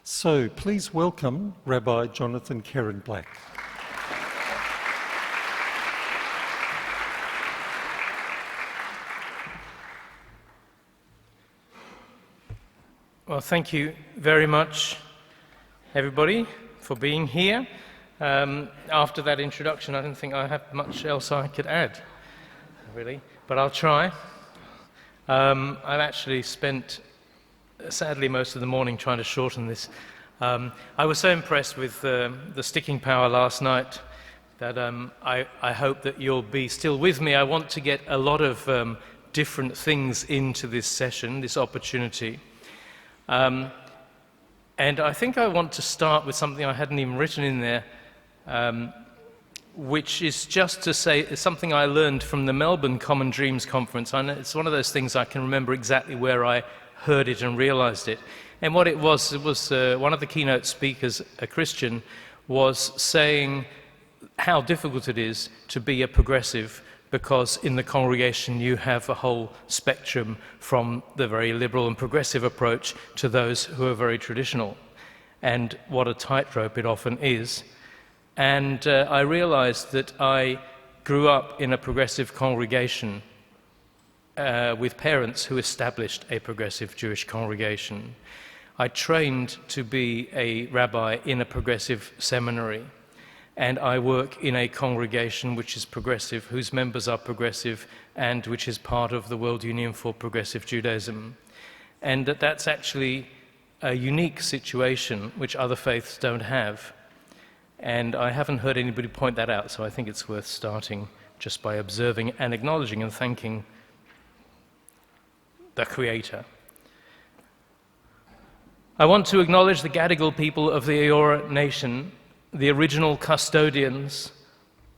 So please welcome Rabbi Jonathan Keren Black. Well, thank you very much, everybody, for being here. After that introduction, I don't think I have much else I could add, really, but I'll try. I've actually spent, sadly, most of the morning trying to shorten this. I was so impressed with the sticking power last night that I hope that you'll be still with me. I want to get a lot of different things into this session, this opportunity. And I think I want to start with something I hadn't even written in there, which is just to say it's something I learned from the Melbourne Common Dreams Conference. I know it's one of those things I can remember exactly where I heard it and realized it. And what it was one of the keynote speakers, a Christian, was saying how difficult it is to be a progressive, because in the congregation you have a whole spectrum from the very liberal and progressive approach to those who are very traditional, and what a tightrope it often is. And I realized that I grew up in a progressive congregation with parents who established a progressive Jewish congregation. I trained to be a rabbi in a progressive seminary. And I work in a congregation which is progressive, whose members are progressive, and which is part of the World Union for Progressive Judaism. And that's actually a unique situation which other faiths don't have. And I haven't heard anybody point that out, so I think it's worth starting just by observing and acknowledging and thanking the Creator. I want to acknowledge the Gadigal people of the Eora Nation, the original custodians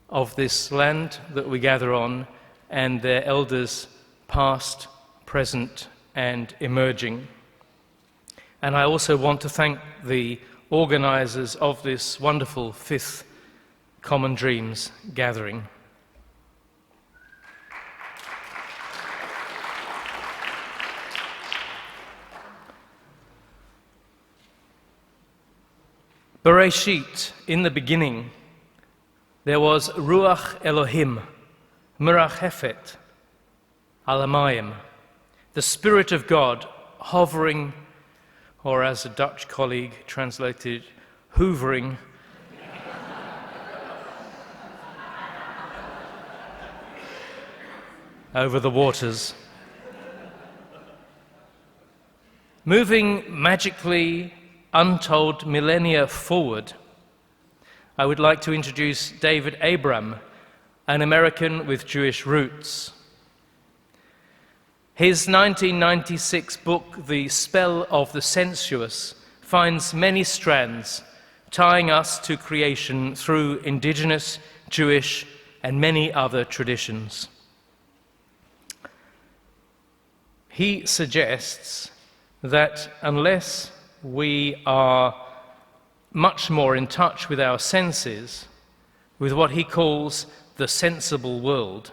of this land that we gather on, and their elders past, present, and emerging. And I also want to thank the organizers of this wonderful 5th Common Dreams gathering. Bereshit, in the beginning, there was Ruach Elohim, Merachefet, Alamayim, the Spirit of God hovering, or as a Dutch colleague translated, hoovering, over the waters. Moving magically untold millennia forward, I would like to introduce David Abram, an American with Jewish roots. His 1996 book, The Spell of the Sensuous, finds many strands tying us to creation through indigenous, Jewish, and many other traditions. He suggests that unless we are much more in touch with our senses, with what he calls the sensible world,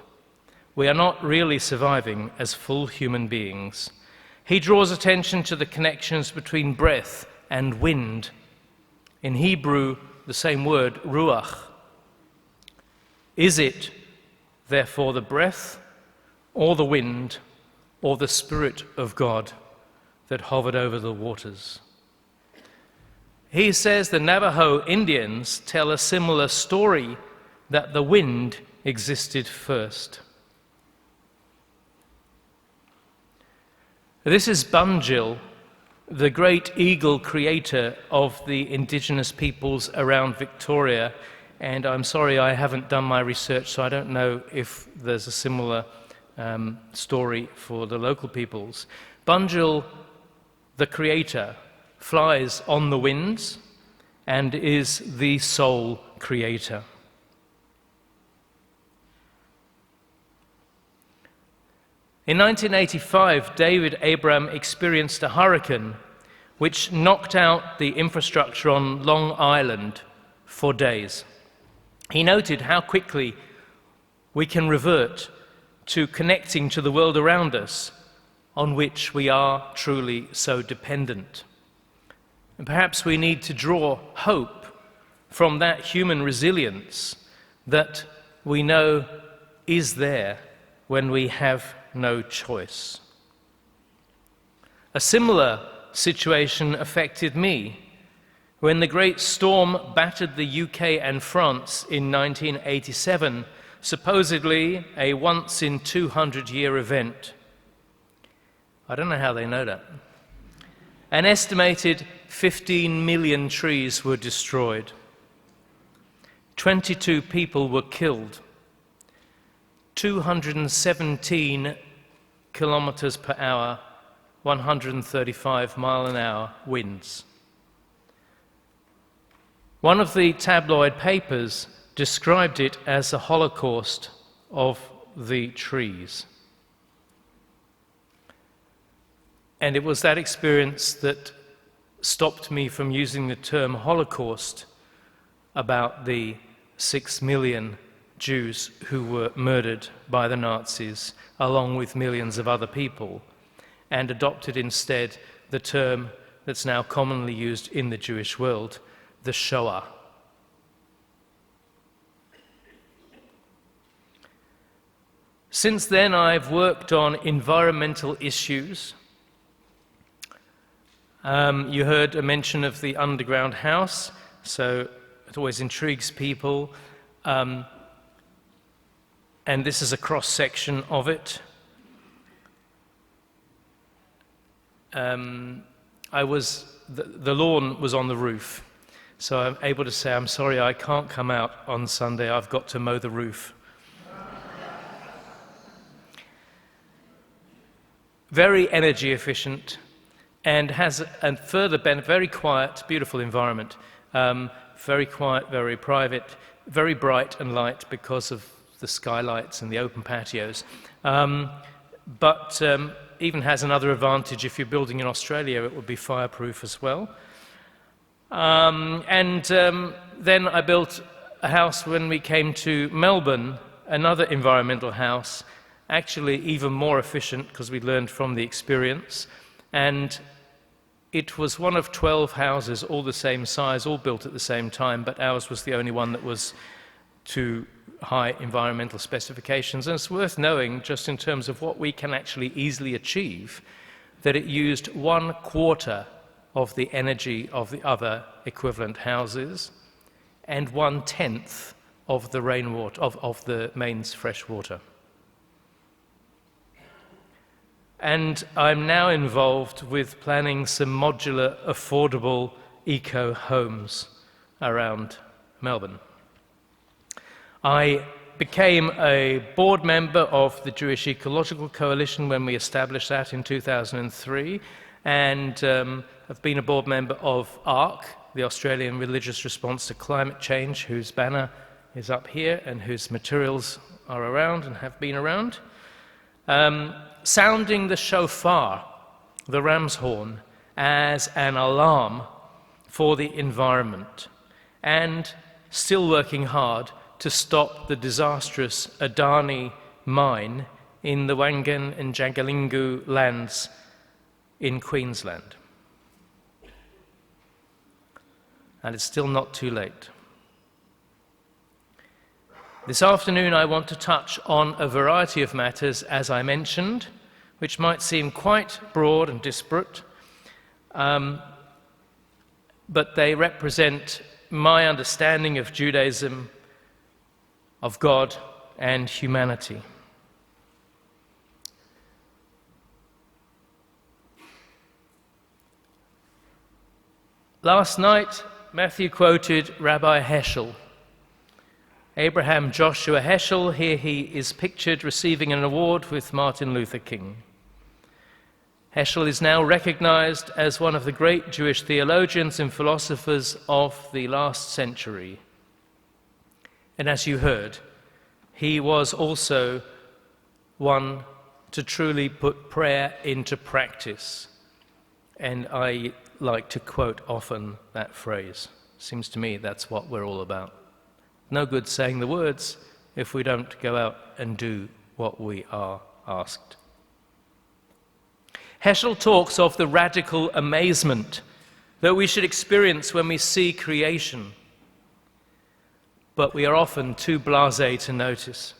we are not really surviving as full human beings. He draws attention to the connections between breath and wind. In Hebrew, the same word, ruach. Is it, therefore, the breath, or the wind, or the Spirit of God that hovered over the waters? He says the Navajo Indians tell a similar story, that the wind existed first. This is Bunjil, the great eagle creator of the indigenous peoples around Victoria, and I'm sorry I haven't done my research, so I don't know if there's a similar story for the local peoples. Bunjil, the creator, flies on the winds and is the sole creator. In 1985, David Abram experienced a hurricane which knocked out the infrastructure on Long Island for days. He noted how quickly we can revert to connecting to the world around us, on which we are truly so dependent. And perhaps we need to draw hope from that human resilience that we know is there when we have no choice. A similar situation affected me when the great storm battered the UK and France in 1987, supposedly a once-in-200-year event. I don't know how they know that. An estimated 15 million trees were destroyed. 22 people were killed. 217 kilometers per hour, 135 mile an hour winds. One of the tabloid papers described it as the Holocaust of the trees. And it was that experience that stopped me from using the term Holocaust about the 6 million Jews who were murdered by the Nazis, along with millions of other people, and adopted instead the term that's now commonly used in the Jewish world, the Shoah. Since then, I've worked on environmental issues. You heard a mention of the underground house, so it always intrigues people. And this is a cross-section of it. The lawn was on the roof, so I'm able to say, I'm sorry, I can't come out on Sunday, I've got to mow the roof. Very energy efficient, and has a further benefit, very quiet, beautiful environment. Very quiet, very private, very bright and light because of the skylights and the open patios. But even has another advantage. If you're building in Australia, it would be fireproof as well. Then I built a house when we came to Melbourne, another environmental house, actually even more efficient because we learned from the experience. And it was one of 12 houses, all the same size, all built at the same time, but ours was the only one that was to high environmental specifications. And it's worth knowing, just in terms of what we can actually easily achieve, that it used 1/4 of the energy of the other equivalent houses and 1/10 of the rainwater, of the mains fresh water. And I'm now involved with planning some modular, affordable eco-homes around Melbourne. I became a board member of the Jewish Ecological Coalition when we established that in 2003, and I've been a board member of ARC, the Australian Religious Response to Climate Change, whose banner is up here and whose materials are around and have been around. Sounding the shofar, the ram's horn, as an alarm for the environment, and still working hard to stop the disastrous Adani mine in the Wangan and Jagalingou lands in Queensland. And it's still not too late. This afternoon I want to touch on a variety of matters, as I mentioned, which might seem quite broad and disparate, but they represent my understanding of Judaism, of God and humanity. Last night, Matthew quoted Rabbi Heschel. Abraham Joshua Heschel, here he is pictured receiving an award with Martin Luther King. Heschel is now recognized as one of the great Jewish theologians and philosophers of the last century. And as you heard, he was also one to truly put prayer into practice. And I like to quote often that phrase. Seems to me that's what we're all about. No good saying the words if we don't go out and do what we are asked. Heschel talks of the radical amazement that we should experience when we see creation, but we are often too blasé to notice.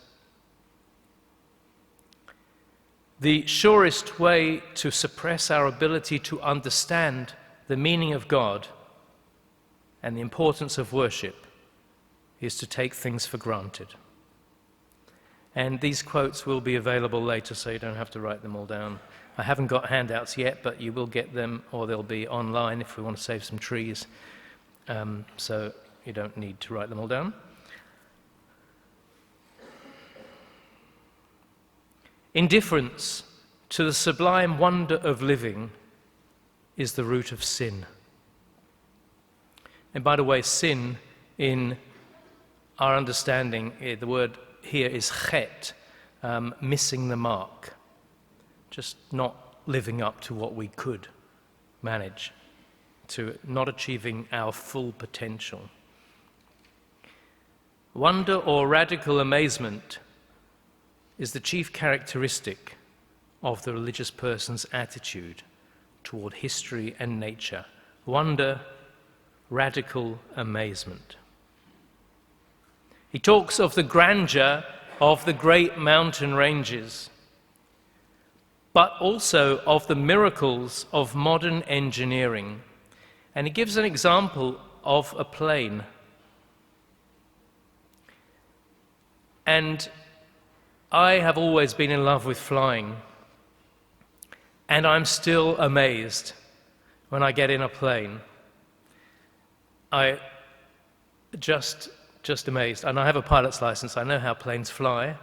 The surest way to suppress our ability to understand the meaning of God and the importance of worship is to take things for granted. And these quotes will be available later, so you don't have to write them all down. I haven't got handouts yet, but you will get them, or they'll be online if we want to save some trees. So you don't need to write them all down. Indifference to the sublime wonder of living is the root of sin. And by the way, sin, in our understanding, the word here is chet, missing the mark, just not living up to what we could manage, to not achieving our full potential. Wonder or radical amazement is the chief characteristic of the religious person's attitude toward history and nature. Wonder, radical amazement. He talks of the grandeur of the great mountain ranges, but also of the miracles of modern engineering. And he gives an example of a plane. And I have always been in love with flying, and I'm still amazed when I get in a plane. I just amazed. And I have a pilot's license. I know how planes fly.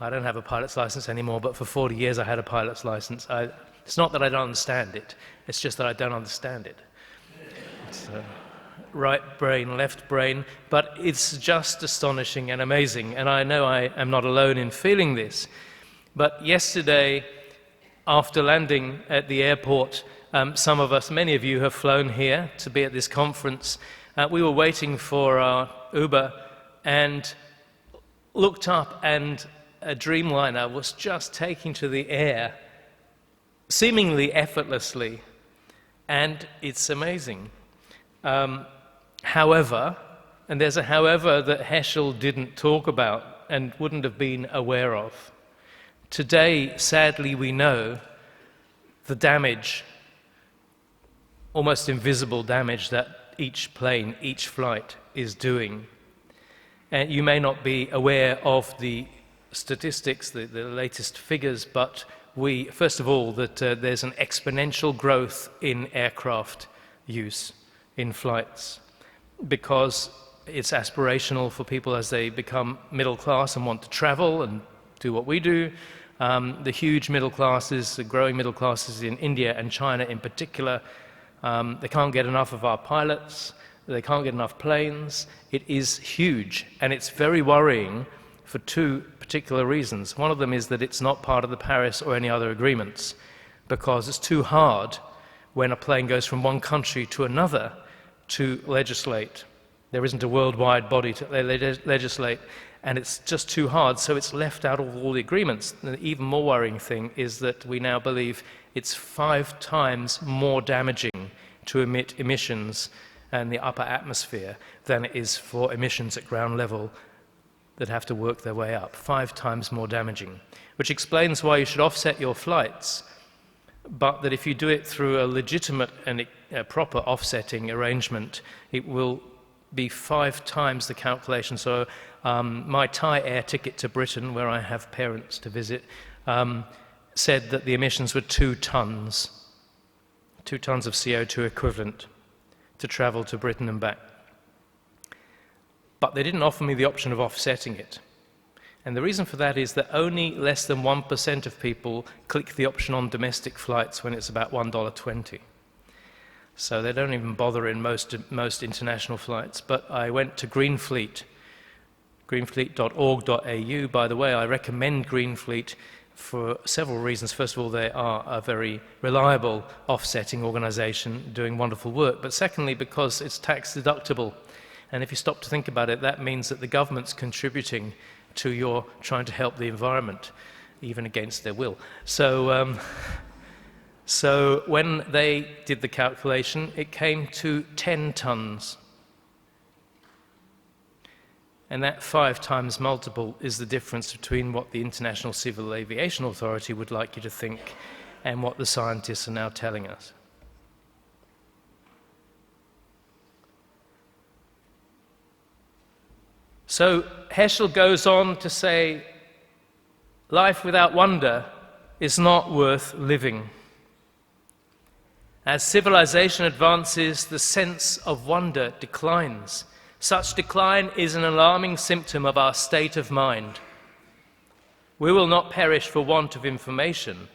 I don't have a pilot's license anymore, but for 40 years I had a pilot's license. It's not that I don't understand it, it's just that I don't understand it. It's right brain, left brain, but it's just astonishing and amazing, and I know I am not alone in feeling this. But yesterday, after landing at the airport, some of us, many of you have flown here to be at this conference. We were waiting for our Uber and looked up, and a Dreamliner was just taking to the air, seemingly effortlessly, and it's amazing. However, and there's a however that Heschel didn't talk about and wouldn't have been aware of. Today, sadly, we know the damage, almost invisible damage, that each plane, each flight is doing. And you may not be aware of the statistics, the latest figures, but first of all, that there's an exponential growth in aircraft use in flights, because it's aspirational for people as they become middle class and want to travel and do what we do. The huge middle classes, the growing middle classes in India and China in particular, they can't get enough of our pilots, they can't get enough planes. It is huge, and it's very worrying for two particular reasons. One of them is that it's not part of the Paris or any other agreements, because it's too hard when a plane goes from one country to another to legislate. There isn't a worldwide body to legislate, and it's just too hard, so it's left out of all the agreements. The even more worrying thing is that we now believe it's 5 times more damaging to emit emissions in the upper atmosphere than it is for emissions at ground level that have to work their way up. 5 times more damaging, which explains why you should offset your flights, but that if you do it through a legitimate and a proper offsetting arrangement, it will be 5 times the calculation. So my Thai air ticket to Britain, where I have parents to visit, said that the emissions were 2 tons of CO2 equivalent to travel to Britain and back. But they didn't offer me the option of offsetting it. And the reason for that is that only less than 1% of people click the option on domestic flights when it's about $1.20. So they don't even bother in most international flights. But I went to Greenfleet, greenfleet.org.au. By the way, I recommend Greenfleet for several reasons. First of all, they are a very reliable offsetting organization doing wonderful work. But secondly, because it's tax deductible. And if you stop to think about it, that means that the government's contributing to your trying to help the environment, even against their will. So So when they did the calculation, it came to 10 tons. And that 5 times multiple is the difference between what the International Civil Aviation Authority would like you to think and what the scientists are now telling us. So Heschel goes on to say, life without wonder is not worth living. As civilization advances, the sense of wonder declines. Such decline is an alarming symptom of our state of mind. We will not perish for want of information.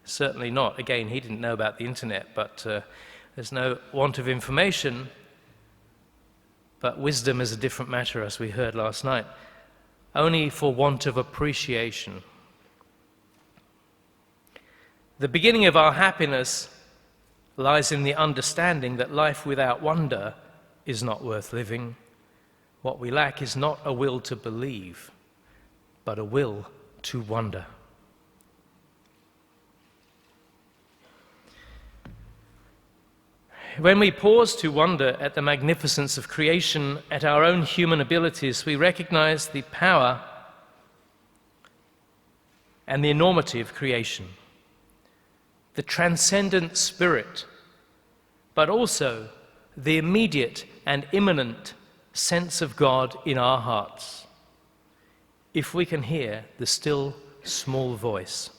Certainly not. Again, he didn't know about the internet, but there's no want of information. But wisdom is a different matter, as we heard last night. Only for want of appreciation. The beginning of our happiness lies in the understanding that life without wonder is not worth living. What we lack is not a will to believe, but a will to wonder. When we pause to wonder at the magnificence of creation, at our own human abilities, we recognize the power and the enormity of creation, the transcendent spirit, but also the immediate and imminent sense of God in our hearts, if we can hear the still small voice.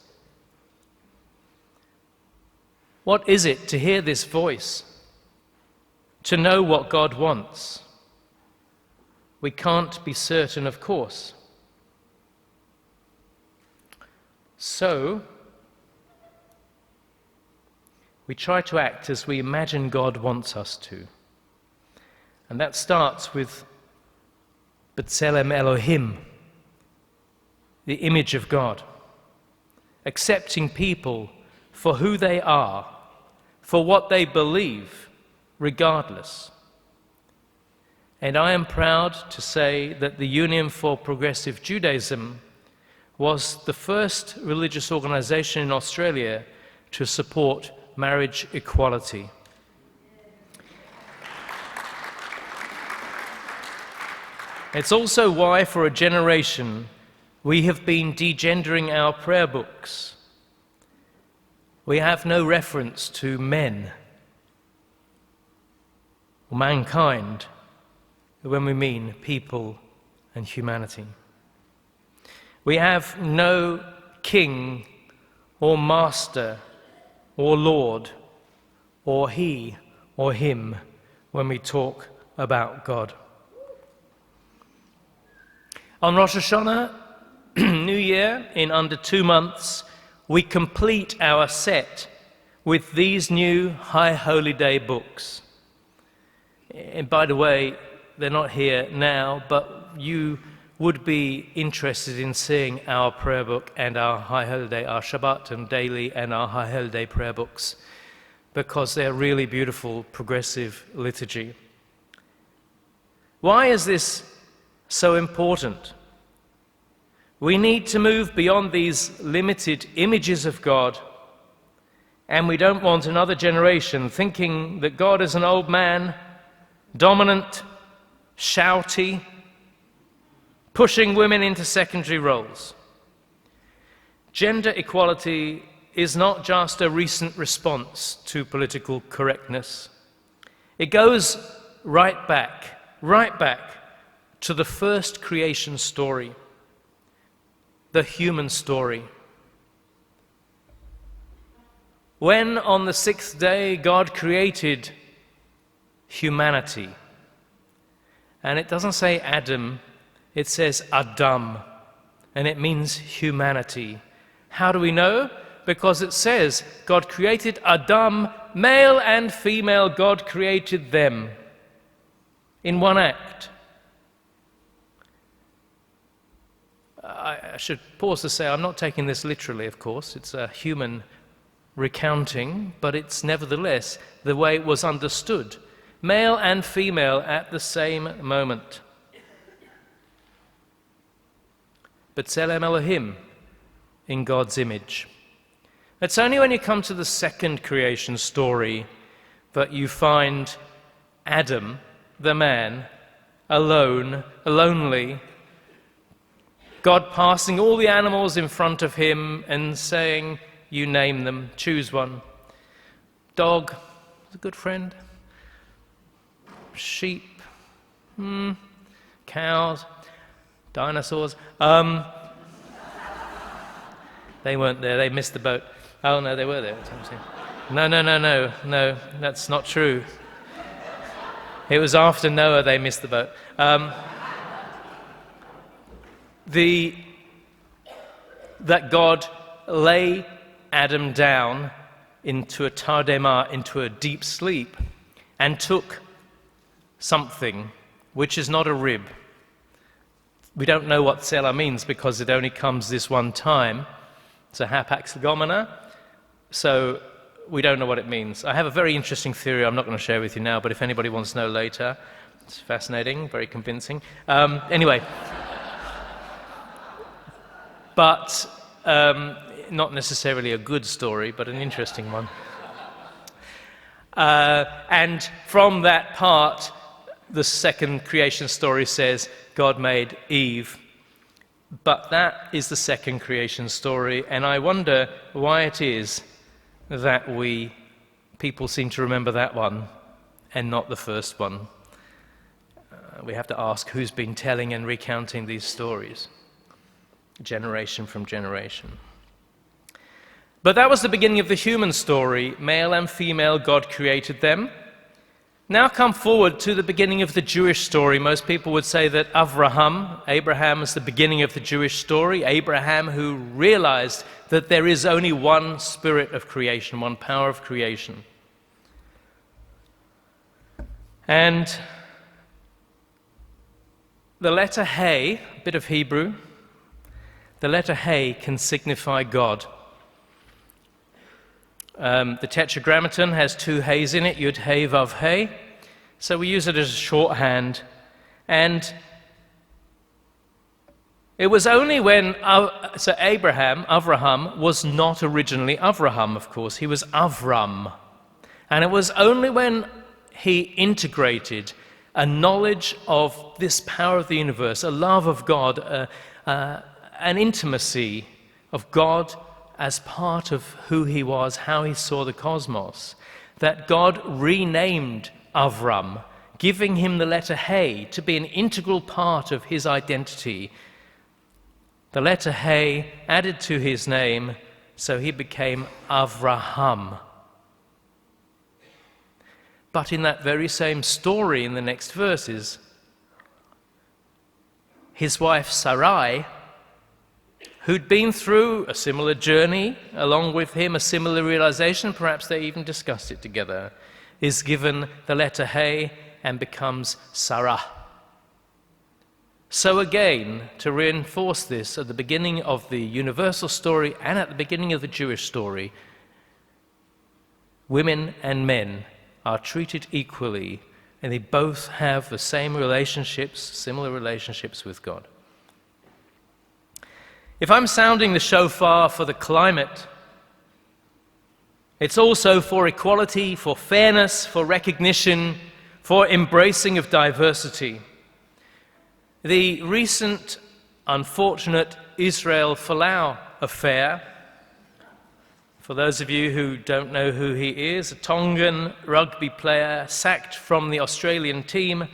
What is it to hear this voice? To know what God wants? We can't be certain, of course. So, we try to act as we imagine God wants us to. And that starts with B'Tselem Elohim, the image of God, accepting people for who they are, for what they believe, regardless. And I am proud to say that the Union for Progressive Judaism was the first religious organization in Australia to support marriage equality. It's also why, for a generation, we have been degendering our prayer books. We have no reference to men or mankind when we mean people and humanity. We have no king or master or Lord, or he or him, when we talk about God. On Rosh Hashanah, New Year, in under 2 months, we complete our set with these new High Holy Day books. And by the way, they're not here now, but you would be interested in seeing our prayer book and our High Holy Day, our Shabbat and daily and our High Holy Day prayer books, because they're really beautiful, progressive liturgy. Why is this so important? We need to move beyond these limited images of God, and we don't want another generation thinking that God is an old man, dominant, shouty, pushing women into secondary roles. Gender equality is not just a recent response to political correctness. It goes right back to the first creation story, the human story. When on the 6th day God created humanity, and it doesn't say Adam, it says Adam, and it means humanity. How do we know? Because it says God created Adam, male and female, God created them in one act. I should pause to say I'm not taking this literally, of course. It's a human recounting, but it's nevertheless the way it was understood. Male and female at the same moment. B'Tselem Elohim, in God's image. It's only when you come to the second creation story that you find Adam, the man, alone, lonely, God passing all the animals in front of him and saying, you name them, choose one. Dog is a good friend. Sheep, cows, dinosaurs. They weren't there, they missed the boat. Oh no, they were there. No, that's not true. It was after Noah they missed the boat. That God lay Adam down into a tardema, into a deep sleep, and took something which is not a rib. We don't know what Selah means because it only comes this one time. It's a hapax legomena, so we don't know what it means. I have a very interesting theory I'm not going to share with you now, but if anybody wants to know later, it's fascinating, very convincing. Anyway. But not necessarily a good story, but an interesting one. And from that part, the second creation story says God made Eve. But that is the second creation story, and I wonder why it is that people seem to remember that one and not the first one. We have to ask who's been telling and recounting these stories, generation from generation. But that was the beginning of the human story. Male and female, God created them. Now come forward to the beginning of the Jewish story. Most people would say that Abraham is the beginning of the Jewish story. Abraham who realized that there is only one spirit of creation, one power of creation. And the letter He, a bit of Hebrew, the letter He can signify God. The Tetragrammaton has two He's in it, Yud He Vav He, so we use it as a shorthand. And it was only when Avraham was not originally Avraham, of course, he was Avram. And it was only when he integrated a knowledge of this power of the universe, a love of God, an intimacy of God as part of who he was, how he saw the cosmos, that God renamed Avram, giving him the letter He to be an integral part of his identity. The letter He added to his name, so he became Avraham. But in that very same story, in the next verses, his wife Sarai, who'd been through a similar journey, along with him a similar realization, perhaps they even discussed it together, is given the letter He and becomes Sarah. So again, to reinforce this, at the beginning of the universal story and at the beginning of the Jewish story, women and men are treated equally, and they both have the same relationships, similar relationships with God. If I'm sounding the shofar for the climate, it's also for equality, for fairness, for recognition, for embracing of diversity. The recent unfortunate Israel-Folau affair, for those of you who don't know who he is, a Tongan rugby player sacked from the Australian team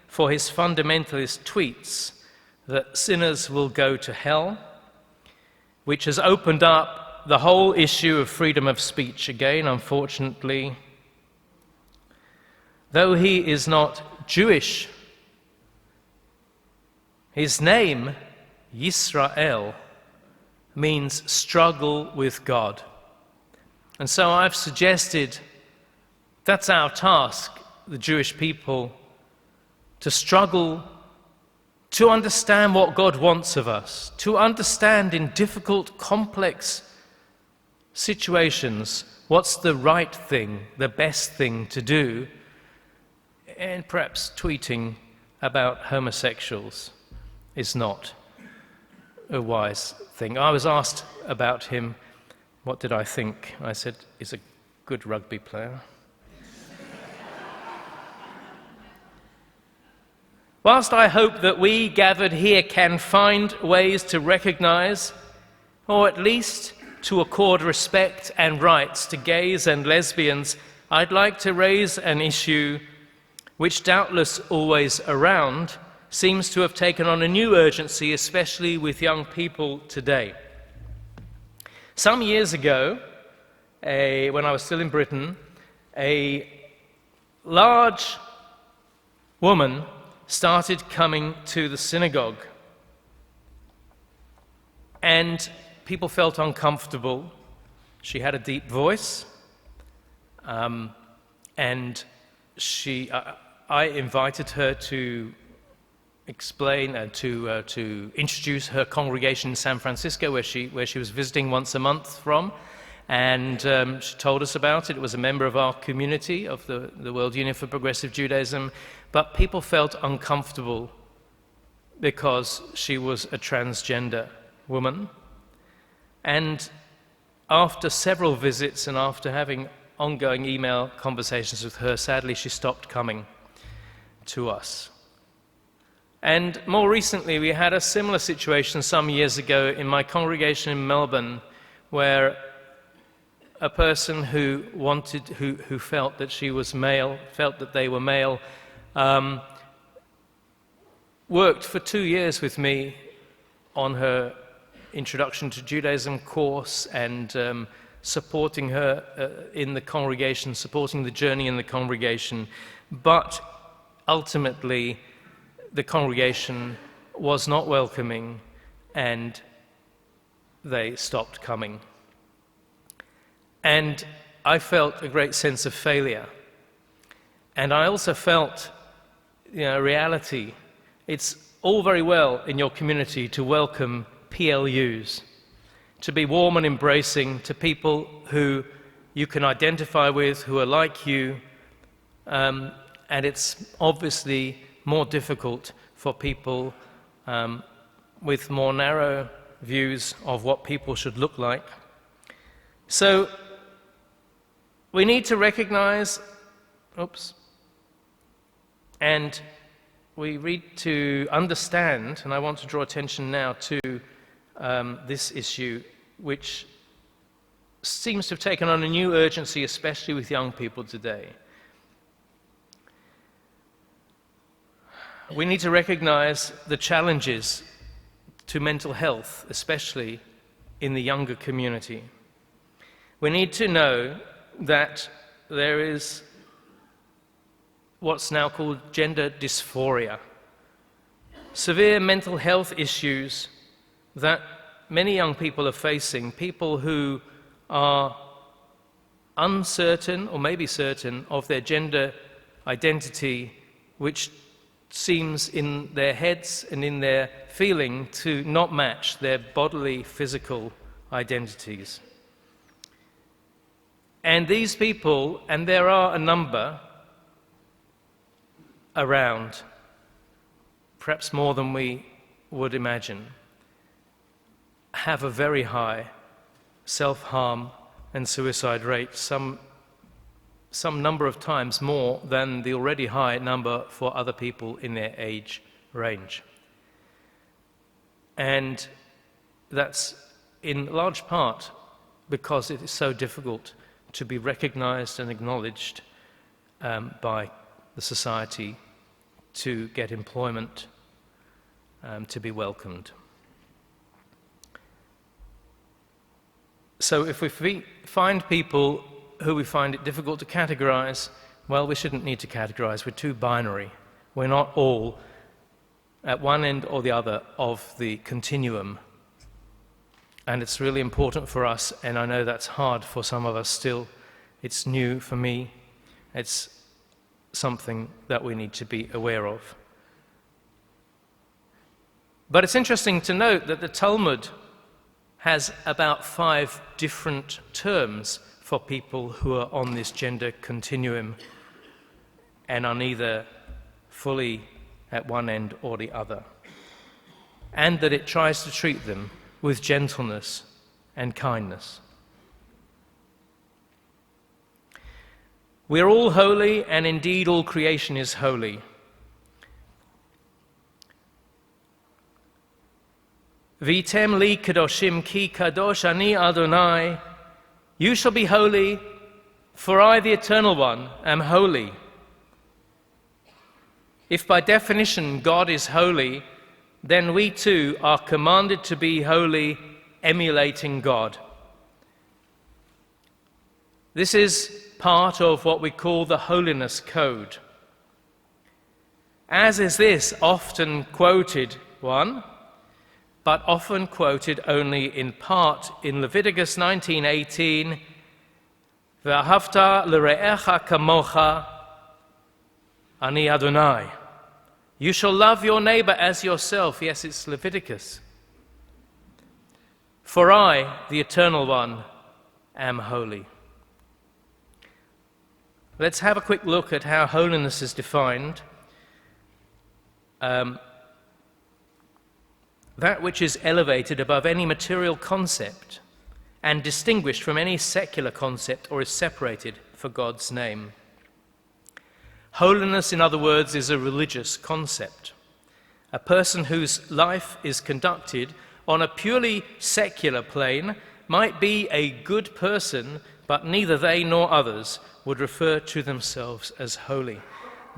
for his fundamentalist tweets that sinners will go to hell, which has opened up the whole issue of freedom of speech again, unfortunately. Though he is not Jewish, his name, Yisrael, means struggle with God. And so I've suggested that's our task, the Jewish people, to struggle to understand what God wants of us, to understand in difficult, complex situations what's the right thing, the best thing to do, and perhaps tweeting about homosexuals is not a wise thing. I was asked about him What did I think? I said, he's a good rugby player. Whilst I hope that we gathered here can find ways to recognize, or at least to accord respect and rights to gays and lesbians, I'd like to raise an issue which, doubtless always around, seems to have taken on a new urgency, especially with young people today. Some years ago, when I was still in Britain, a large woman started coming to the synagogue, and people felt uncomfortable. She had a deep voice, and I invited her to explain and to introduce her congregation in San Francisco, where she was visiting once a month from, and she told us about it. It was a member of our community of the World Union for Progressive Judaism, but people felt uncomfortable because she was a transgender woman. And after several visits and after having ongoing email conversations with her, sadly she stopped coming to us. And more recently, we had a similar situation some years ago in my congregation in Melbourne, where a person who felt that she was male, felt that they were male, worked for 2 years with me on her Introduction to Judaism course and supporting her in the congregation, supporting the journey in the congregation. But ultimately, the congregation was not welcoming and they stopped coming. And I felt a great sense of failure. And I also felt, reality. It's all very well in your community to welcome PLUs, to be warm and embracing to people who you can identify with, who are like you, and it's obviously more difficult for people with more narrow views of what people should look like. So we need to recognize, and we need to understand, and I want to draw attention now to this issue, which seems to have taken on a new urgency, especially with young people today. We need to recognize the challenges to mental health, especially in the younger community. We need to know that there is what's now called gender dysphoria, severe mental health issues that many young people are facing, people who are uncertain or maybe certain of their gender identity, which seems in their heads and in their feeling to not match their bodily, physical identities. And these people, and there are a number around, perhaps more than we would imagine, have a very high self-harm and suicide rate, some number of times more than the already high number for other people in their age range. And that's in large part because it is so difficult to be recognized and acknowledged by the society, to get employment, to be welcomed. So if we find people who we find it difficult to categorize, well, we shouldn't need to categorize. We're too binary. We're not all at one end or the other of the continuum. And it's really important for us, and I know that's hard for some of us still. It's new for me. It's something that we need to be aware of. But it's interesting to note that the Talmud has about 5 different terms for people who are on this gender continuum and are neither fully at one end or the other, and that it tries to treat them with gentleness and kindness. We are all holy, and indeed all creation is holy. V'item li kadoshim ki kadosh ani Adonai. You shall be holy, for I, the Eternal One, am holy. If by definition God is holy, then we too are commanded to be holy, emulating God. This is part of what we call the Holiness Code. As is this often quoted one, but often quoted only in part in Leviticus 19:18, V'ahavta l're'echa kamocha ani Adonai. You shall love your neighbor as yourself. Yes, it's Leviticus. For I, the Eternal One, am holy. Let's have a quick look at how holiness is defined. That which is elevated above any material concept and distinguished from any secular concept or is separated for God's name. Holiness, in other words, is a religious concept. A person whose life is conducted on a purely secular plane might be a good person, but neither they nor others would refer to themselves as holy.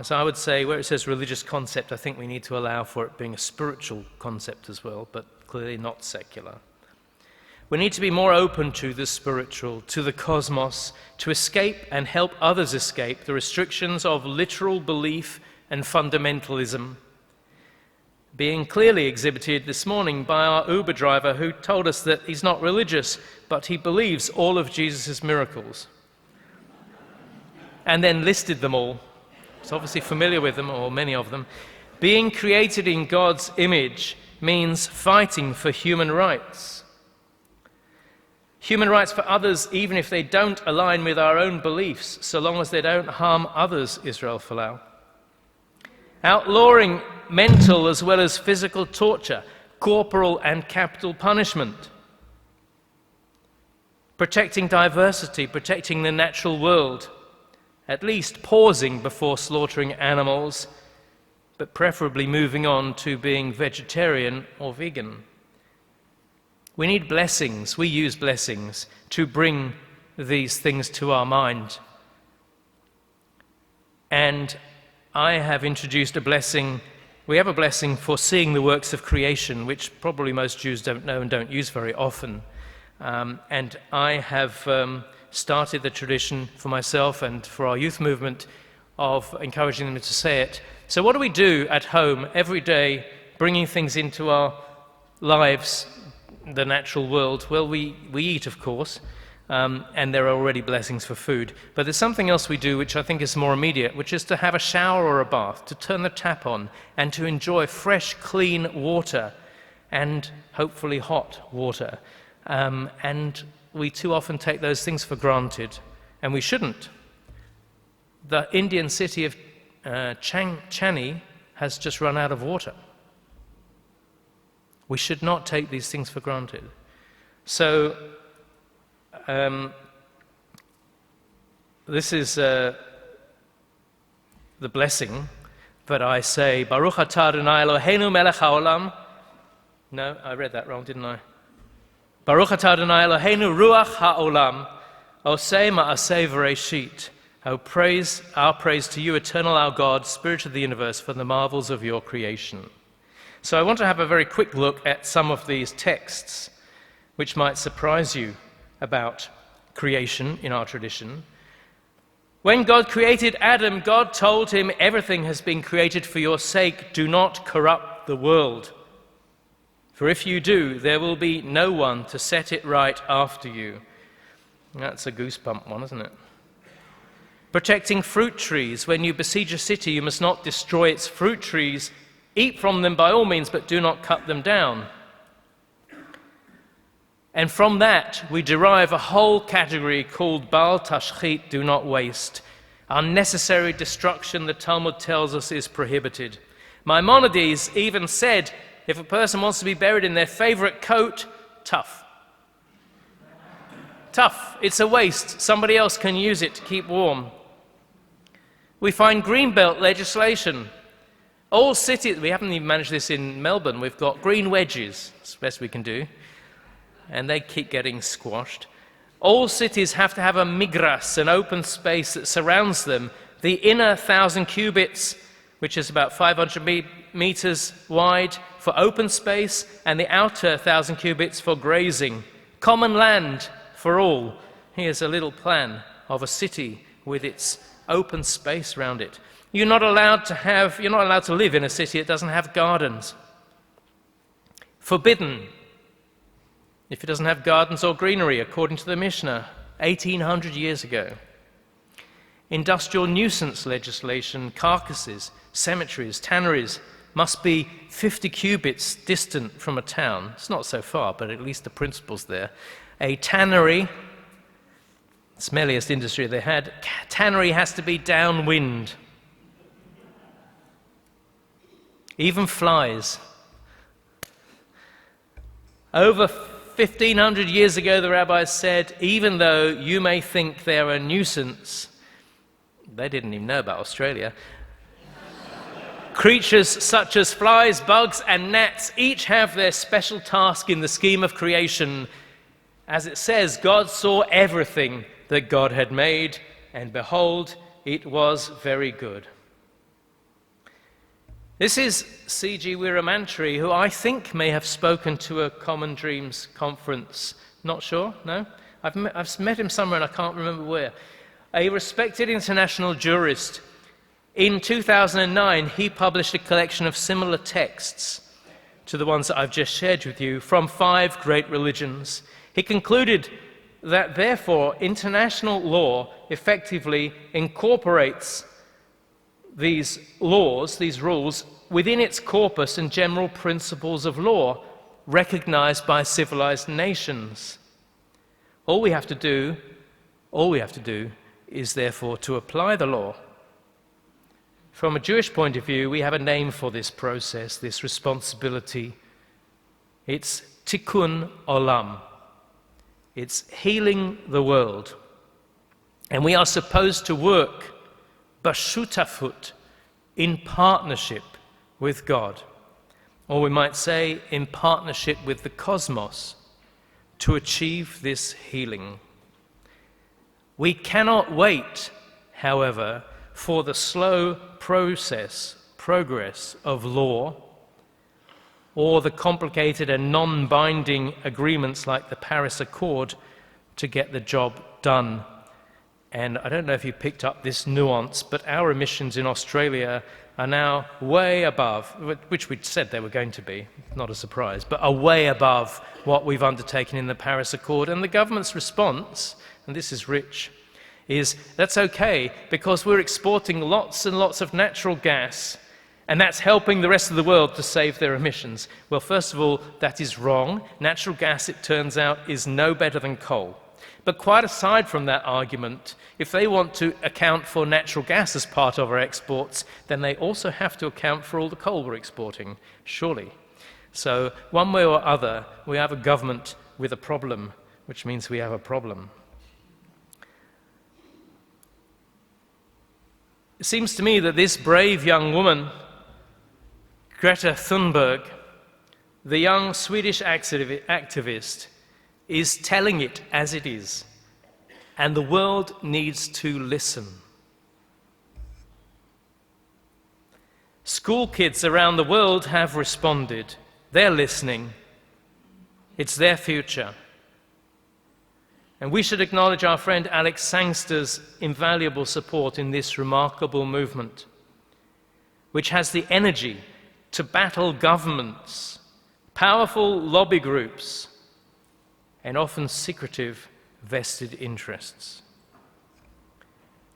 So I would say, where it says religious concept, I think we need to allow for it being a spiritual concept as well, but clearly not secular. We need to be more open to the spiritual, to the cosmos, to escape and help others escape the restrictions of literal belief and fundamentalism, being clearly exhibited this morning by our Uber driver who told us that he's not religious, but he believes all of Jesus' miracles, and then listed them all. He's obviously familiar with them, or many of them. Being created in God's image means fighting for human rights. Human rights for others, even if they don't align with our own beliefs, so long as they don't harm others, Israel Folau. Outlawing mental as well as physical torture, corporal and capital punishment. Protecting diversity, protecting the natural world, at least pausing before slaughtering animals, but preferably moving on to being vegetarian or vegan. We need blessings, we use blessings to bring these things to our mind. And I have introduced a blessing. We have a blessing for seeing the works of creation, which probably most Jews don't know and don't use very often. And I have started the tradition for myself and for our youth movement of encouraging them to say it. So what do we do at home every day, bringing things into our lives, the natural world? Well, we eat, of course, and there are already blessings for food. But there's something else we do which I think is more immediate, which is to have a shower or a bath, to turn the tap on, and to enjoy fresh, clean water, and hopefully hot water. And we too often take those things for granted, and we shouldn't. The Indian city of Chennai has just run out of water. We should not take these things for granted. So, this is the blessing that I say, Baruch atah Adonai Eloheinu melech haolam. No, I read that wrong, didn't I? Baruch atah Adonai Eloheinu ruach haolam, osei ma'aseh v'reshit. Our praise to you, eternal our God, Spirit of the universe, for the marvels of your creation. So I want to have a very quick look at some of these texts which might surprise you about creation in our tradition. When God created Adam, God told him, everything has been created for your sake. Do not corrupt the world. For if you do, there will be no one to set it right after you. That's a goosebump one, isn't it? Protecting fruit trees. When you besiege a city, you must not destroy its fruit trees. Eat from them by all means, but do not cut them down. And from that, we derive a whole category called Bal Tashchit, do not waste. Unnecessary destruction, the Talmud tells us, is prohibited. Maimonides even said, if a person wants to be buried in their favorite coat, tough. Tough, it's a waste. Somebody else can use it to keep warm. We find greenbelt legislation. All cities, we haven't even managed this in Melbourne, we've got green wedges, that's the best we can do, and they keep getting squashed. All cities have to have a migras, an open space that surrounds them. The inner 1,000 cubits, which is about 500 meters wide, for open space, and the outer 1,000 cubits for grazing. Common land for all. Here's a little plan of a city with its open space around it. You're not allowed to live in a city that doesn't have gardens. Forbidden if it doesn't have gardens or greenery, according to the Mishnah, 1800 years ago. Industrial nuisance legislation, carcasses, cemeteries, tanneries must be 50 cubits distant from a town. It's not so far, but at least the principle's there. A tannery, smelliest industry they had, tannery has to be downwind. Even flies. Over 1,500 years ago, the rabbis said, even though you may think they're a nuisance, they didn't even know about Australia, creatures such as flies, bugs, and gnats each have their special task in the scheme of creation. As it says, God saw everything that God had made, and behold, it was very good. This is C.G. Weeramantry, who I think may have spoken to a Common Dreams conference. Not sure, no? I've met him somewhere and I can't remember where. A respected international jurist. In 2009, he published a collection of similar texts to the ones that I've just shared with you from 5 great religions. He concluded that, therefore, international law effectively incorporates these laws, these rules, within its corpus and general principles of law recognized by civilized nations. All we have to do is therefore to apply the law. From a Jewish point of view, we have a name for this process, this responsibility. It's tikkun olam. It's healing the world. And we are supposed to work bashutafut, in partnership with God, or we might say in partnership with the cosmos, to achieve this healing. We cannot wait, however, for the slow progress of law, or the complicated and non-binding agreements like the Paris Accord to get the job done. And I don't know if you picked up this nuance, but our emissions in Australia are now way above, which we'd said they were going to be, not a surprise, but are way above what we've undertaken in the Paris Accord. And the government's response, and this is rich, is that's okay because we're exporting lots and lots of natural gas, and that's helping the rest of the world to save their emissions. Well, first of all, that is wrong. Natural gas, it turns out, is no better than coal. But quite aside from that argument, if they want to account for natural gas as part of our exports, then they also have to account for all the coal we're exporting, surely. So one way or other, we have a government with a problem, which means we have a problem. It seems to me that this brave young woman, Greta Thunberg, the young Swedish activist, is telling it as it is, and the world needs to listen. School kids around the world have responded. They're listening. It's their future. And we should acknowledge our friend Alex Sangster's invaluable support in this remarkable movement, which has the energy to battle governments, powerful lobby groups, and often secretive vested interests.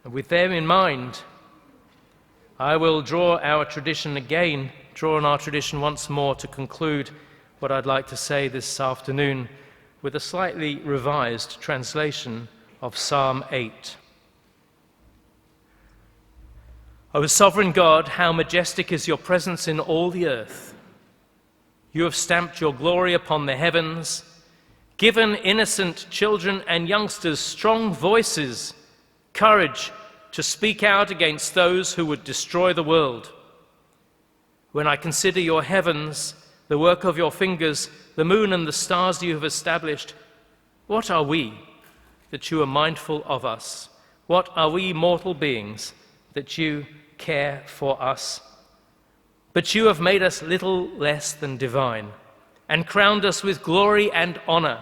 And with them in mind, I will draw on our tradition once more to conclude what I'd like to say this afternoon with a slightly revised translation of Psalm 8. O sovereign God, how majestic is your presence in all the earth. You have stamped your glory upon the heavens, given innocent children and youngsters strong voices, courage, to speak out against those who would destroy the world. When I consider your heavens, the work of your fingers, the moon and the stars you have established, what are we that you are mindful of us? What are we mortal beings that you care for us? But you have made us little less than divine and crowned us with glory and honor.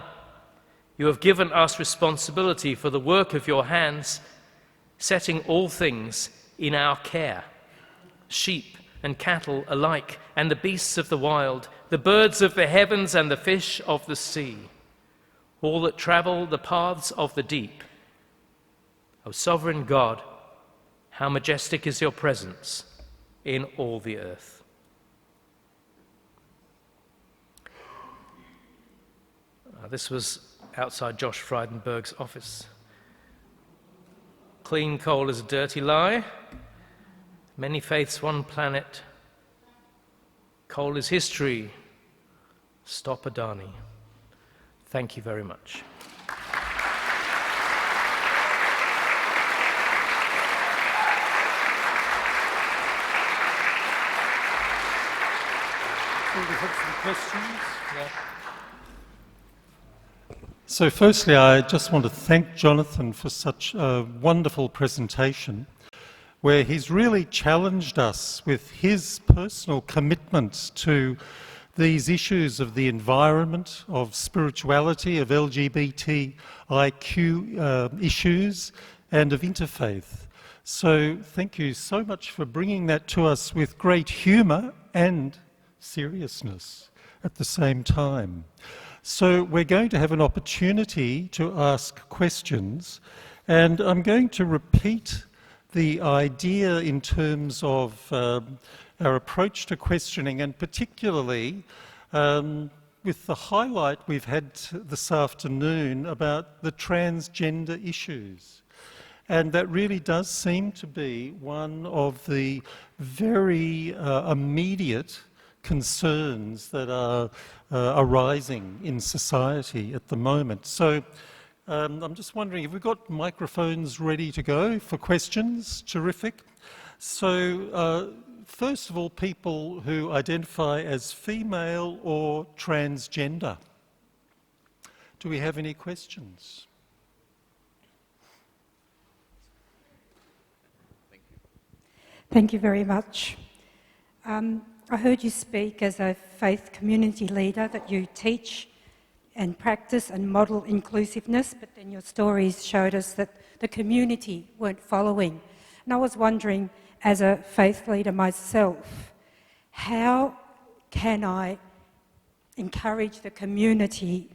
You have given us responsibility for the work of your hands, setting all things in our care, sheep and cattle alike, and the beasts of the wild, the birds of the heavens and the fish of the sea, all that travel the paths of the deep. O sovereign God, how majestic is your presence in all the earth. This was outside Josh Frydenberg's office. Clean coal is a dirty lie. Many faiths, one planet. Coal is history. Stop Adani. Thank you very much. We have some questions. Yeah. So firstly, I just want to thank Jonathan for such a wonderful presentation where he's really challenged us with his personal commitment to these issues of the environment, of spirituality, of LGBTIQ issues, and of interfaith. So thank you so much for bringing that to us with great humour and seriousness at the same time. So we're going to have an opportunity to ask questions, and I'm going to repeat the idea in terms of our approach to questioning, and particularly with the highlight we've had this afternoon about the transgender issues. And that really does seem to be one of the very immediate concerns that are arising in society at the moment. So I'm just wondering, have we got microphones ready to go for questions? Terrific. So first of all, people who identify as female or transgender. Do we have any questions? Thank you very much. I heard you speak as a faith community leader that you teach and practice and model inclusiveness, but then your stories showed us that the community weren't following. And I was wondering, as a faith leader myself, how can I encourage the community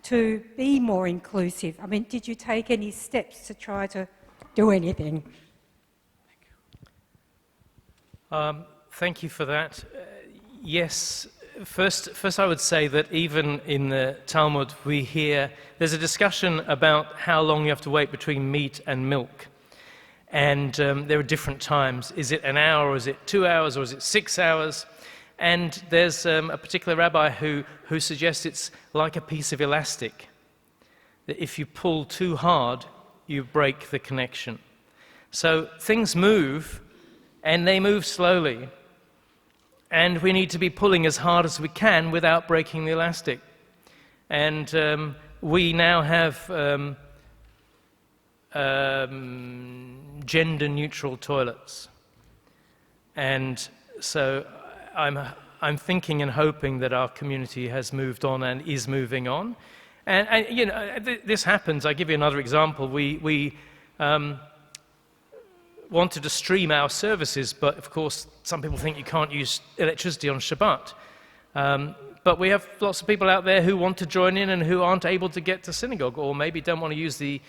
to be more inclusive? I mean, did you take any steps to try to do anything? Thank you for that. Yes, first I would say that even in the Talmud we hear there's a discussion about how long you have to wait between meat and milk. And there are different times. Is it an hour, or is it 2 hours, or is it 6 hours? And there's a particular rabbi who suggests it's like a piece of elastic, that if you pull too hard, you break the connection. So things move, and they move slowly. And we need to be pulling as hard as we can without breaking the elastic. And we now have gender-neutral toilets. And so I'm thinking and hoping that our community has moved on and is moving on. And you know, this happens. I'll give you another example. We wanted to stream our services, but of course some people think you can't use electricity on Shabbat. But we have lots of people out there who want to join in and who aren't able to get to synagogue, or maybe don't want to use the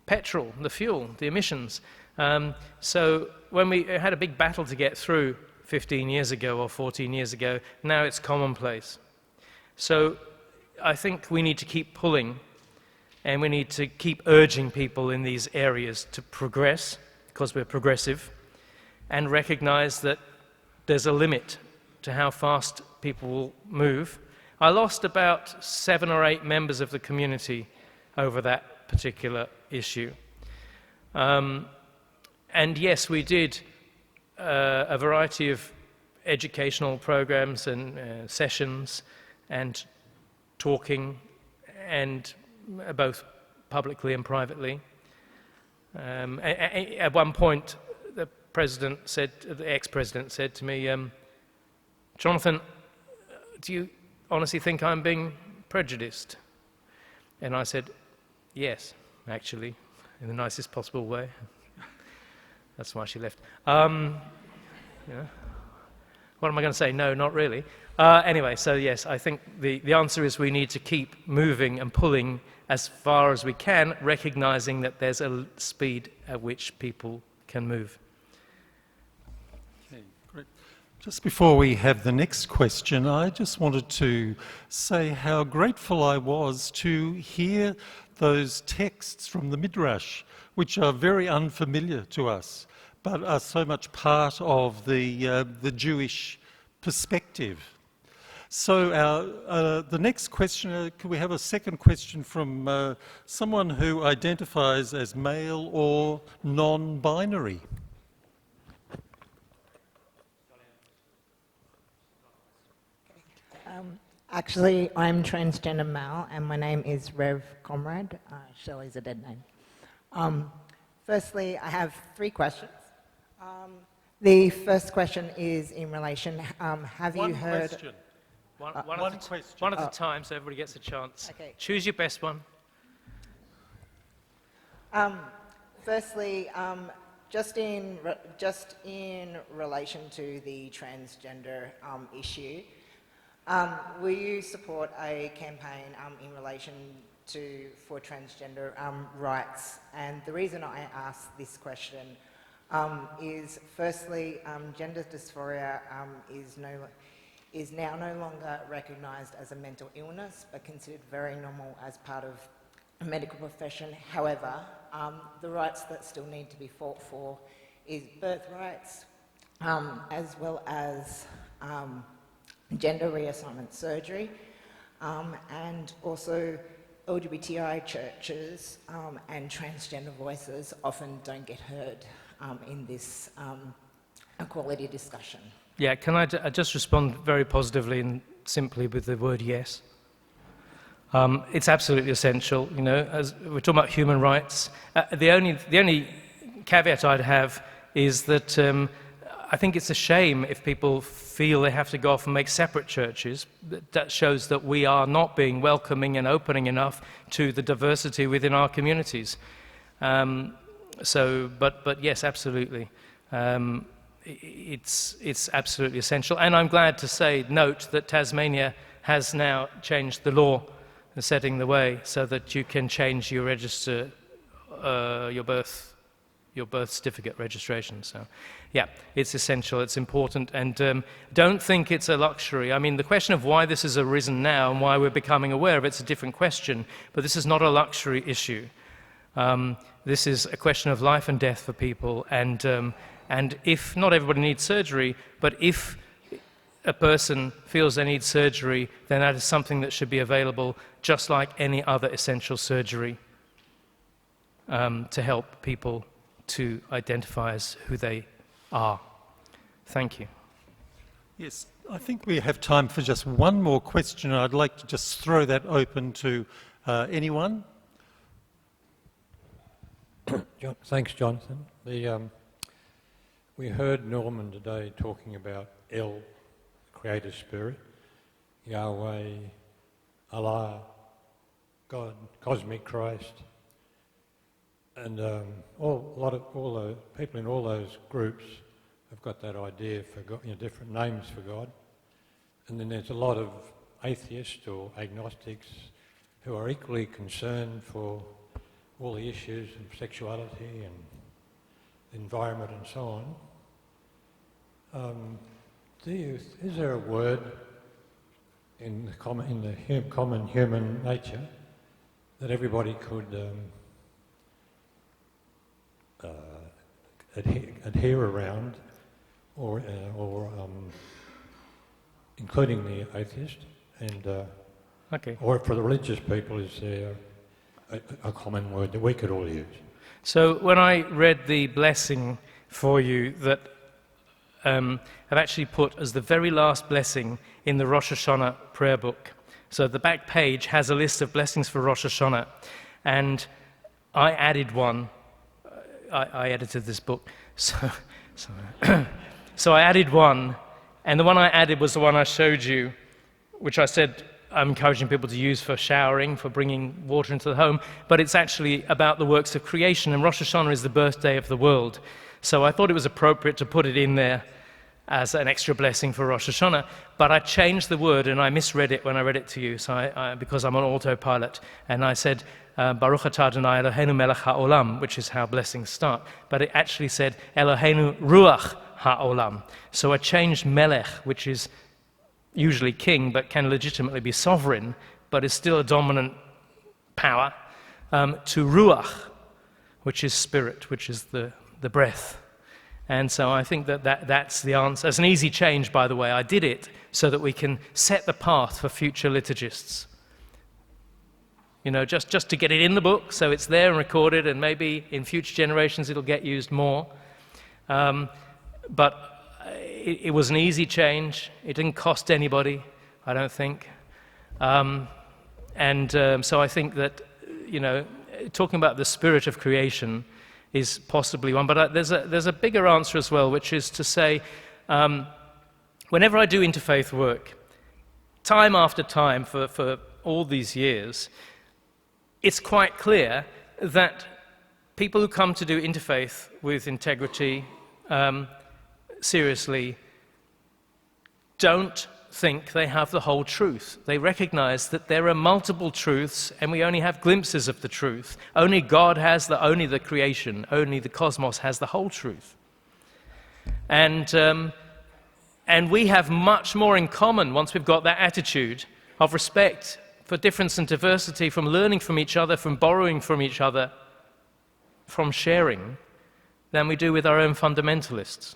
petrol, the fuel, the emissions. So when we had a big battle to get through 15 years ago or 14 years ago, now it's commonplace. So I think we need to keep pulling, and we need to keep urging people in these areas to progress, because we're progressive, and recognize that there's a limit to how fast people will move. I lost about 7 or 8 members of the community over that particular issue. And yes, we did a variety of educational programs and sessions and talking, and both publicly and privately. At one point, the ex-president said to me, Jonathan, do you honestly think I'm being prejudiced? And I said, yes, actually, in the nicest possible way. That's why she left. Yeah. What am I going to say? No, not really. Anyway, so yes, I think the answer is we need to keep moving and pulling as far as we can, recognizing that there's a speed at which people can move. Okay, great. Just before we have the next question, I just wanted to say how grateful I was to hear those texts from the Midrash, which are very unfamiliar to us, but are so much part of the Jewish perspective. So the next question, can we have a second question from someone who identifies as male or non-binary? Actually, I'm transgender male, and my name is Rev Comrade. Shelley's a dead name. Firstly, I have 3 questions. The first question is in relation, have you heard... Question. One question. One at a time, so everybody gets a chance. Okay. Choose your best one. Firstly, just in relation to the transgender issue, will you support a campaign in relation for transgender rights? And the reason I ask this question is, firstly, gender dysphoria is now no longer recognised as a mental illness, but considered very normal as part of a medical profession. However, the rights that still need to be fought for is birth rights, as well as gender reassignment surgery, and also LGBTI churches and transgender voices often don't get heard in this equality discussion. Yeah, can I just respond very positively and simply with the word yes? It's absolutely essential, you know, as we're talking about human rights. The only caveat I'd have is that I think it's a shame if people feel they have to go off and make separate churches. That shows that we are not being welcoming and opening enough to the diversity within our communities. But yes, absolutely. It's absolutely essential. And I'm glad to note that Tasmania has now changed the law, setting the way so that you can change your register, your birth certificate registration. So, yeah, it's essential, it's important, and don't think it's a luxury. I mean, the question of why this has arisen now and why we're becoming aware of it's a different question, but this is not a luxury issue. This is a question of life and death for people, and if not everybody needs surgery, but if a person feels they need surgery, then that is something that should be available just like any other essential surgery to help people to identify as who they are. Thank you. Yes, I think we have time for just one more question. I'd like to just throw that open to anyone. Thanks, Jonathan. We heard Norman today talking about El, Creator Spirit, Yahweh, Allah, God, Cosmic Christ, and all the people in all those groups have got that idea for God, different names for God. And then there's a lot of atheists or agnostics who are equally concerned for all the issues of sexuality and environment and so on. Is there a word in the common human nature that everybody could adhere around, or including the atheist, and Okay. or for the religious people, is there a common word that we could all use? So when I read the blessing for you that I've actually put as the very last blessing in the Rosh Hashanah prayer book. So the back page has a list of blessings for Rosh Hashanah, and I added one. I edited this book, so I added one, and the one I added was the one I showed you, which I said I'm encouraging people to use for showering, for bringing water into the home, but it's actually about the works of creation, and Rosh Hashanah is the birthday of the world. So I thought it was appropriate to put it in there as an extra blessing for Rosh Hashanah, but I changed the word and I misread it when I read it to you, so because I'm on autopilot, and I said, Baruch atah Adonai Eloheinu melech ha'olam, which is how blessings start, but it actually said, Eloheinu ruach ha'olam. So I changed melech, which is usually king, but can legitimately be sovereign, but is still a dominant power, to ruach, which is spirit, which is the breath. And so I think that's the answer. It's an easy change, by the way. I did it so that we can set the path for future liturgists. You know, just to get it in the book, so it's there and recorded, and maybe in future generations it'll get used more. But it was an easy change. It didn't cost anybody, I don't think. So I think that, you know, talking about the spirit of creation is possibly one. But there's a bigger answer as well, which is to say, whenever I do interfaith work, time after time for all these years, it's quite clear that people who come to do interfaith with integrity, seriously, don't think they have the whole truth. They recognize that there are multiple truths and we only have glimpses of the truth. Only God has only the creation, only the cosmos has the whole truth. And we have much more in common once we've got that attitude of respect for difference and diversity, from learning from each other, from borrowing from each other, from sharing, than we do with our own fundamentalists.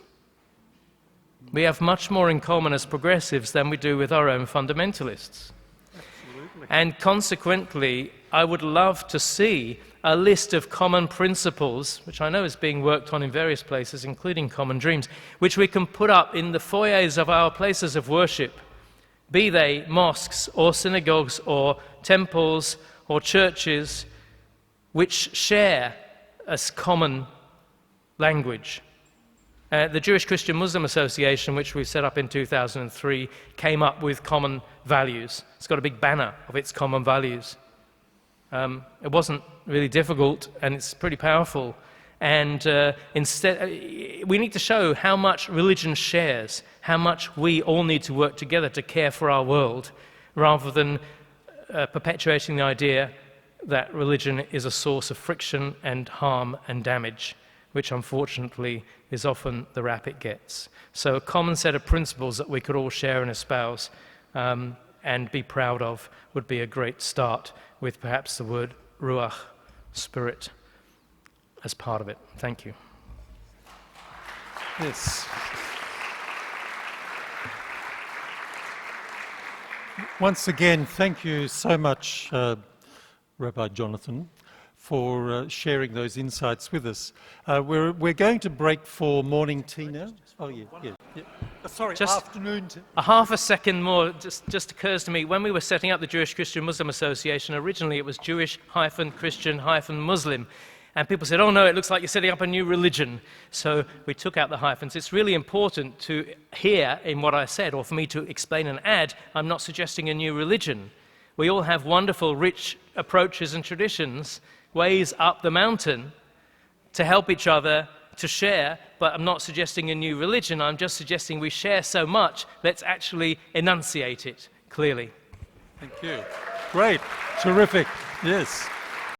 We have much more in common as progressives than we do with our own fundamentalists. Absolutely. And consequently, I would love to see a list of common principles, which I know is being worked on in various places, including Common Dreams, which we can put up in the foyers of our places of worship, be they mosques or synagogues or temples or churches, which share a common language. The Jewish Christian Muslim Association, which we set up in 2003, came up with common values. It's got a big banner of its common values. It wasn't really difficult, and it's pretty powerful. And instead, we need to show how much religion shares, how much we all need to work together to care for our world, rather than perpetuating the idea that religion is a source of friction and harm and damage, which unfortunately is often the rap it gets. So a common set of principles that we could all share and espouse and be proud of would be a great start, with perhaps the word ruach, spirit, as part of it. Thank you. Yes. Once again, thank you so much, Rabbi Jonathan, for sharing those insights with us. We're going to break for morning tea now. Oh, yeah. Sorry, just afternoon tea. A half a second more just occurs to me. When we were setting up the Jewish Christian Muslim Association, originally it was Jewish-Christian-Muslim. And people said, oh no, it looks like you're setting up a new religion. So we took out the hyphens. It's really important to hear in what I said, or for me to explain and add, I'm not suggesting a new religion. We all have wonderful, rich approaches and traditions, ways up the mountain to help each other, to share, but I'm not suggesting a new religion. I'm just suggesting we share so much, let's actually enunciate it clearly. Thank you. Great. Terrific. Yes.